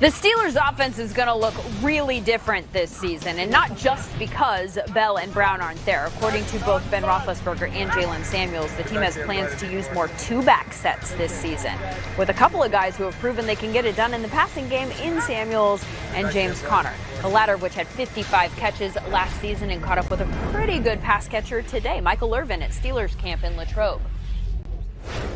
The Steelers' offense is going to look really different this season, and not just because Bell and Brown aren't there. According to both Ben Roethlisberger and Jaylen Samuels, the team has plans to use more two-back sets this season, with a couple of guys who have proven they can get it done in the passing game in Samuels and James Conner. The latter of which had 55 catches last season and caught up with a pretty good pass catcher today, Michael Irvin at Steelers camp in Latrobe.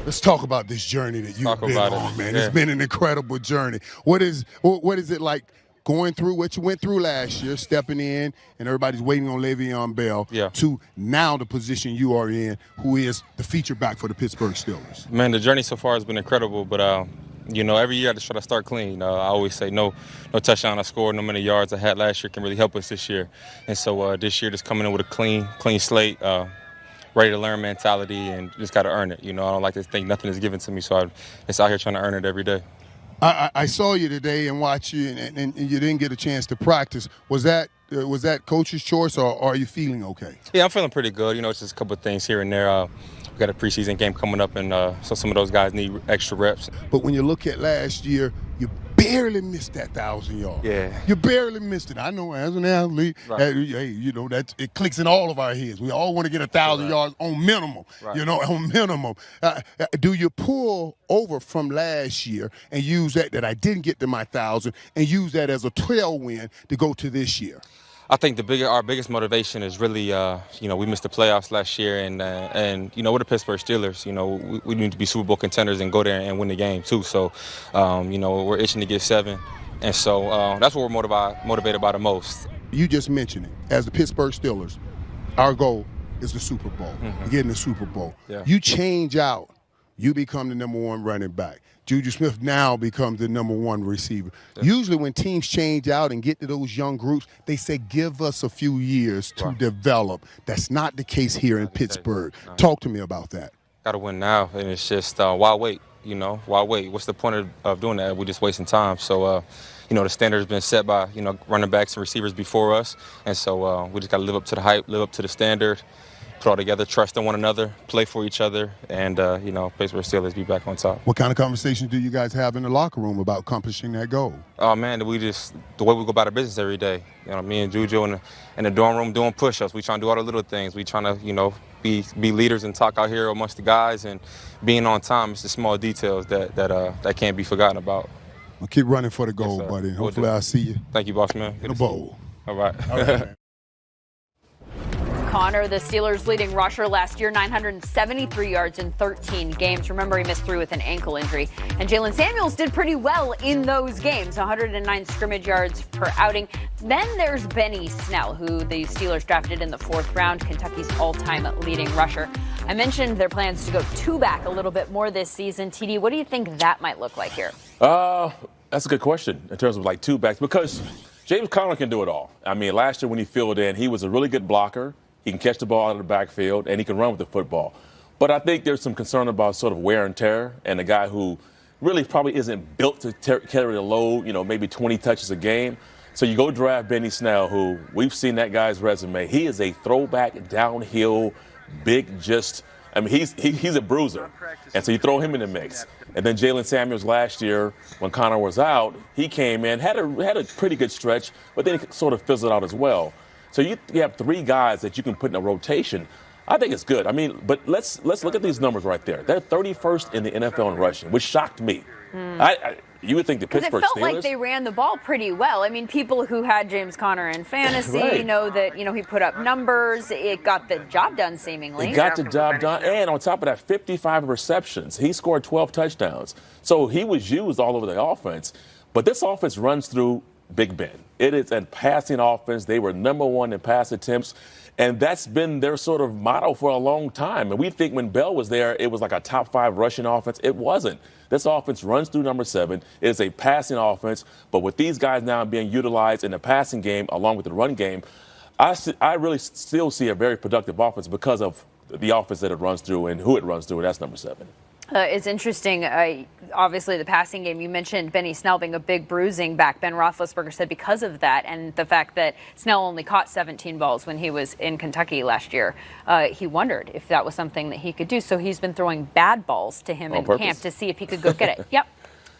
Let's talk about this journey that you've been on, man. Yeah. It's been an incredible journey. What is it like going through what you went through last year, stepping in, and everybody's waiting on Le'Veon Bell, to now the position you are in, who is the feature back for the Pittsburgh Steelers? Man, the journey so far has been incredible, but every year I just try to start clean. I always say no touchdown I scored, no many yards I had last year can really help us this year. And so this year just coming in with a clean slate, ready to learn mentality, and just got to earn it. I don't like to think nothing is given to me, so I'm just out here trying to earn it every day. I saw you today and watched you, and you didn't get a chance to practice. Was that coach's choice, or are you feeling okay? Yeah, I'm feeling pretty good. It's just a couple of things here and there. We got a preseason game coming up, and so some of those guys need extra reps. But when you look at last year, you barely missed that 1,000 yards. Yeah. You barely missed it. I know as an athlete, that it clicks in all of our heads. We all want to get 1,000 yards on minimum, on minimum. Do you pull over from last year and use that I didn't get to my 1,000 and use that as a tailwind to go to this year? I think our biggest motivation is really, we missed the playoffs last year, and we're the Pittsburgh Steelers. We need to be Super Bowl contenders and go there and win the game too. So, we're itching to get 7, and so that's what we're motivated by the most. You just mentioned it. As the Pittsburgh Steelers, our goal is the Super Bowl. Getting the Super Bowl. Yeah. You change out, you become the number 1 running back. Juju Smith now becomes the number 1 receiver. Yeah. Usually when teams change out and get to those young groups, they say, give us a few years to develop. That's not the case here in Pittsburgh. No. Talk to me about that. Got to win now, and it's just, why wait? Why wait? What's the point of doing that? We're just wasting time. So, the standard has been set by, running backs and receivers before us, and so we just got to live up to the hype, live up to the standard, put all together, trust in one another, play for each other, and, Pittsburgh Steelers be back on top. What kind of conversations do you guys have in the locker room about accomplishing that goal? Oh, man, the way we go about our business every day. Me and Juju in the dorm room doing push-ups. We trying to do all the little things. We trying to, be leaders and talk out here amongst the guys, and being on time. It's the small details that can't be forgotten about. Well, keep running for the goal, buddy. Hopefully I'll see you. Thank you, boss man. In the bowl. All right. Man. Conner, the Steelers' leading rusher last year, 973 yards in 13 games. Remember, he missed 3 with an ankle injury. And Jaylen Samuels did pretty well in those games, 109 scrimmage yards per outing. Then there's Benny Snell, who the Steelers drafted in the 4th round, Kentucky's all-time leading rusher. I mentioned their plans to go two-back a little bit more this season. TD, what do you think that might look like here? That's a good question in terms of like two-backs, because James Conner can do it all. I mean, last year when he filled in, he was a really good blocker. He can catch the ball out of the backfield, and he can run with the football. But I think there's some concern about sort of wear and tear, and a guy who really probably isn't built to carry the load, maybe 20 touches a game. So you go draft Benny Snell, who we've seen that guy's resume. He is a throwback, downhill, big, he's a bruiser. And so you throw him in the mix. And then Jaylen Samuels last year, when Conner was out, he came in, had a pretty good stretch, but then he sort of fizzled out as well. So you have 3 guys that you can put in a rotation. I think it's good. I mean, but let's look at these numbers right there. They're 31st in the NFL in rushing, which shocked me. You would think the Pittsburgh Steelers. It felt like they ran the ball pretty well. I mean, people who had James Conner in fantasy know that, he put up numbers. It got the job done, seemingly. It got the job done. And on top of that, 55 receptions. He scored 12 touchdowns. So he was used all over the offense. But this offense runs through Big Ben. It is a passing offense. They were number 1 in pass attempts. And that's been their sort of motto for a long time. And we think when Bell was there, it was like a top 5 rushing offense. It wasn't. This offense runs through number 7. It is a passing offense. But with these guys now being utilized in the passing game along with the run game, I really still see a very productive offense because of the offense that it runs through and who it runs through, and that's number 7. It's interesting. Obviously, the passing game, you mentioned Benny Snell being a big bruising back. Ben Roethlisberger said because of that and the fact that Snell only caught 17 balls when he was in Kentucky last year, he wondered if that was something that he could do. So he's been throwing bad balls to him in camp to see if he could go get it. Yep.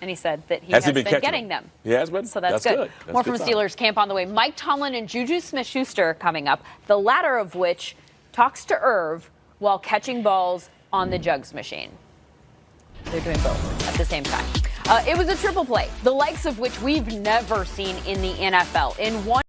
And he said that he has has been been getting them. He has been? So that's good. That's More good from sign. Steelers camp on the way. Mike Tomlin and Juju Smith-Schuster coming up, the latter of which talks to Irv while catching balls on the jugs machine. They're doing both at the same time. It was a triple play, the likes of which we've never seen in the NFL. In one